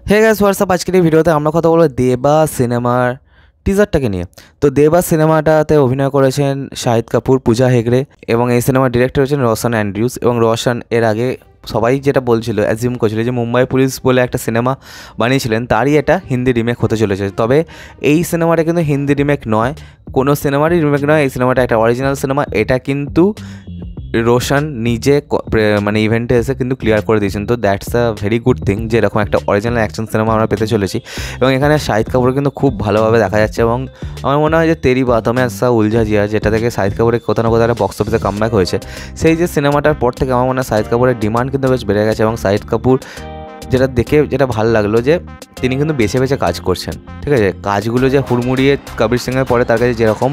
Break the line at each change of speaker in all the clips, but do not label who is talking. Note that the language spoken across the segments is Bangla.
হে গাইস হোয়াটসঅ্যাপ, আজকের এই ভিডিওতে আমরা কথা বলবো দেবা সিনেমার টিজারটাকে নিয়ে। তো দেবা সিনেমাটাতে অভিনয় করেছেন শাহিদ কাপুর, পূজা হেগড়ে এবং এই সিনেমার ডিরেক্টর হচ্ছেন রওশন অ্যান্ড্রিউস। এবং রওশন এর আগে সবাই যেটা বলছিল, অ্যাজিউম করছিল যে মুম্বাই পুলিশ বলে একটা সিনেমা বানিয়েছিলেন, তারই এটা হিন্দি রিমেক হতে চলেছে। তবে এই সিনেমাটা কিন্তু হিন্দি রিমেক নয়, কোনো সিনেমারই রিমেক নয়। এই সিনেমাটা একটা অরিজিনাল সিনেমা। এটা কিন্তু রোশন নিজে মানে ইভেন্টে এসে কিন্তু ক্লিয়ার করে দিয়েছেন। তো that's a very good thing যে এরকম একটা অরিজিনাল অ্যাকশন সিনেমা আমরা পেতে চলেছি। এবং এখানে শাহিদ কাপুর কিন্তু খুব ভালোভাবে দেখা যাচ্ছে। এবং আমার মনে হয় যে তেরি বাতমে আসা উলঝা জিয়া, যেটা থেকে শাহিদ কাপুরের কোথাও না কোথাও একটা বক্স অফিসে কামব্যাক হয়েছে, সেই যে সিনেমাটার পর থেকে আমার মনে হয় শাহিদ কাপুরের ডিমান্ড কিন্তু বেশ বেড়ে গেছে। এবং শাহিদ কাপুর যেটা দেখে যেটা ভালো লাগলো যে তিনি কিন্তু বেছে বেছে কাজ করছেন, ঠিক আছে। কাজগুলো যে হুড়মুড়িয়ে কবির সিংয়ের পরে তার কাছে যেরকম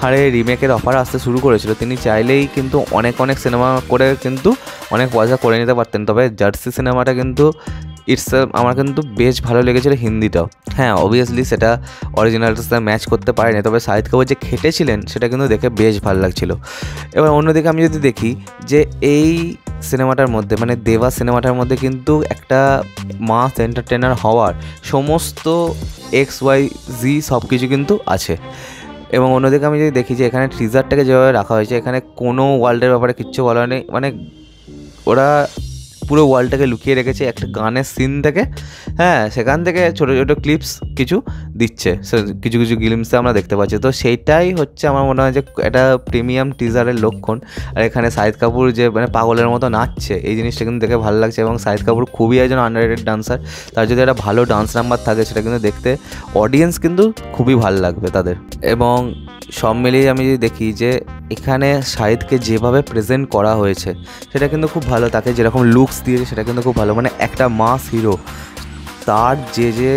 হারে রিমেকের অফার আসতে শুরু করেছিল, তিনি চাইলেই কিন্তু অনেক অনেক সিনেমা করে কিন্তু অনেক পয়সা করে নিতে পারতেন। তবে জার্সি সিনেমাটা কিন্তু আমার কিন্তু বেশ ভালো লেগেছিলো হিন্দিটাও। হ্যাঁ, অবভিয়াসলি সেটা অরিজিনালটার সাথে ম্যাচ করতে পারেনি, তবে শাহিদ কাপুর যে খেটেছিলেন সেটা কিন্তু দেখে বেশ ভালো লাগছিলো। এবার অন্যদিকে আমি যদি দেখি যে এই সিনেমাটার মধ্যে মানে দেবা সিনেমাটার মধ্যে কিন্তু একটা মাস এন্টারটেনার হওয়ার সমস্ত XYZ সব কিছু কিন্তু আছে। এবং অন্যদিকে আমি যদি দেখি যে এখানে টিজারটাকে যেভাবে রাখা হয়েছে, এখানে কোনো ওয়ার্ল্ডের ব্যাপারে কিচ্ছু বলা নেই। মানে ওরা পুরো ওয়ার্ল্ডটাকে লুকিয়ে রেখেছে একটা গানের সিন থেকে। হ্যাঁ, সেখান থেকে ছোটো ছোটো ক্লিপস কিছু দিচ্ছে, কিছু কিছু গ্লিমসে আমরা দেখতে পাচ্ছি। তো সেইটাই হচ্ছে আমার মনে হয় যে একটা প্রিমিয়াম টিজারের লক্ষণ। আর এখানে শাহিদ কাপুর যে মানে পাগলের মতো নাচছে, এই জিনিসটা কিন্তু দেখে ভালো লাগছে। এবং শাহিদ কাপুর খুবই একজন আন্ডাররেটেড ডান্সার। তার যদি একটা ভালো ডান্স নাম্বার থাকে, সেটা কিন্তু দেখতে অডিয়েন্স কিন্তু খুবই ভালো লাগবে তাদের। এবং সব মিলিয়ে আমি যদি দেখি যে এখানে শাহিদকে যেভাবে প্রেজেন্ট করা হয়েছে সেটা কিন্তু খুব ভালো। তাকে যেরকম লুকস দিয়েছে সেটা কিন্তু খুব ভালো। মানে একটা মাস হিরো, তার যে যে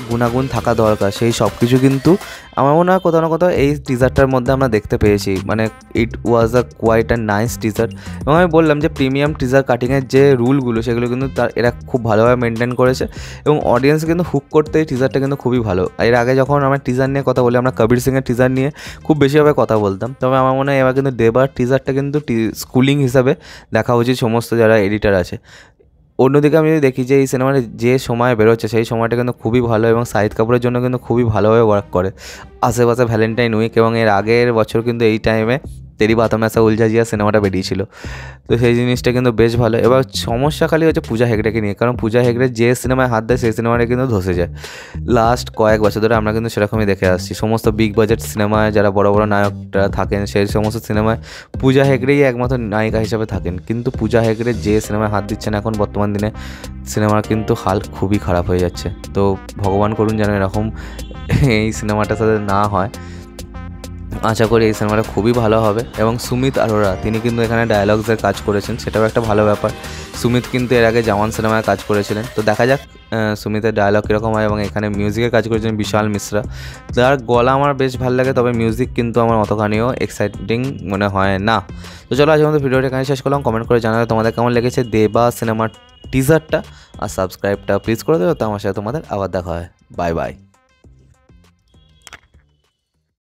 গুণাগুণ থাকা দরকার সেই সব কিছু কিন্তু আমার মনে হয় কোথাও না কোথাও এই টিজারটার মধ্যে আমরা দেখতে পেয়েছি। মানে ইট ওয়াজ আ কোয়াইট অ্যান্ড নাইস টিজার। এবং আমি বললাম যে প্রিমিয়াম টিজার কাটিংয়ের যে রুলগুলো সেগুলো কিন্তু এরা খুব ভালোভাবে মেনটেন করেছে। এবং অডিয়েন্স কিন্তু হুক করতে এই টিজারটা কিন্তু খুবই ভালো। এর আগে যখন আমরা টিজার নিয়ে কথা বলি, আমরা কবির সিংয়ের টিজার নিয়ে খুব বেশিভাবে কথা বলতাম। তবে আমার মনে হয় এবার কিন্তু দেবার টিজারটা কিন্তু স্কুলিং হিসাবে দেখা উচিত সমস্ত যারা এডিটার আছে। অন্যদিকে আমি যদি দেখি যে এই সিনেমাটা যে সময় বেরোচ্ছে সেই সময়টা কিন্তু খুবই ভালো এবং শাহিদ কাপুরের জন্য কিন্তু খুবই ভালোভাবে ওয়ার্ক করে। আশেপাশে ভ্যালেন্টাইন উইক এবং এর আগের বছর কিন্তু এই টাইমে তেরি বাতম আসা উলঝা জিয়া সিনেমাটা বেরিয়েছিল। তো সেই জিনিসটা কিন্তু বেশ ভালো। এবার সমস্যা খালি হচ্ছে পূজা হেগড়েকে নিয়ে, কারণ পূজা হেগড়ে যে সিনেমায় হাত দেয় সেই সিনেমাটা কিন্তু ধসে যায়। লাস্ট কয়েক বছর ধরে আমরা কিন্তু সেরকমই দেখে আসছি। সমস্ত বিগ বাজেট সিনেমায় যারা বড় বড় নায়করা থাকেন সেই সমস্ত সিনেমায় পূজা হেগড়েই একমাত্র নায়িকা হিসাবে থাকেন। কিন্তু পূজা হেগড়ে যে সিনেমায় হাত দিচ্ছেন এখন বর্তমান দিনে, সিনেমার কিন্তু হাল খুবই খারাপ হয়ে যাচ্ছে। তো ভগবান করুন যেন এরকম এই সিনেমাটার সাথে না হয়। আশা করি এই সিনেমাটা খুবই ভালো হবে। এবং সুমিত আরোরা তিনি কিন্তু এখানে ডায়ালগসের কাজ করেছেন, সেটাও একটা ভালো ব্যাপার। সুমিত কিন্তু এর আগে জওয়ান সিনেমায় কাজ করেছিলেন। তো দেখা যাক সুমিতের ডায়ালগ কীরকম হয়। এবং এখানে মিউজিকের কাজ করেছেন বিশাল মিশ্রা। তার গলা আমার বেশ ভালো লাগে, তবে মিউজিক কিন্তু আমার অতখানিও এক্সাইটিং মনে হয় না। তো চলো আজকের মতো ভিডিওটা এখানে শেষ করলাম। কমেন্ট করে জানাবে তোমাদের কেমন লেগেছে দেবা সিনেমার টিজারটা, আর সাবস্ক্রাইবটা প্লিজ করে দেবে। তো আমার সাথে তোমাদের আবার দেখা হয়। Bye bye.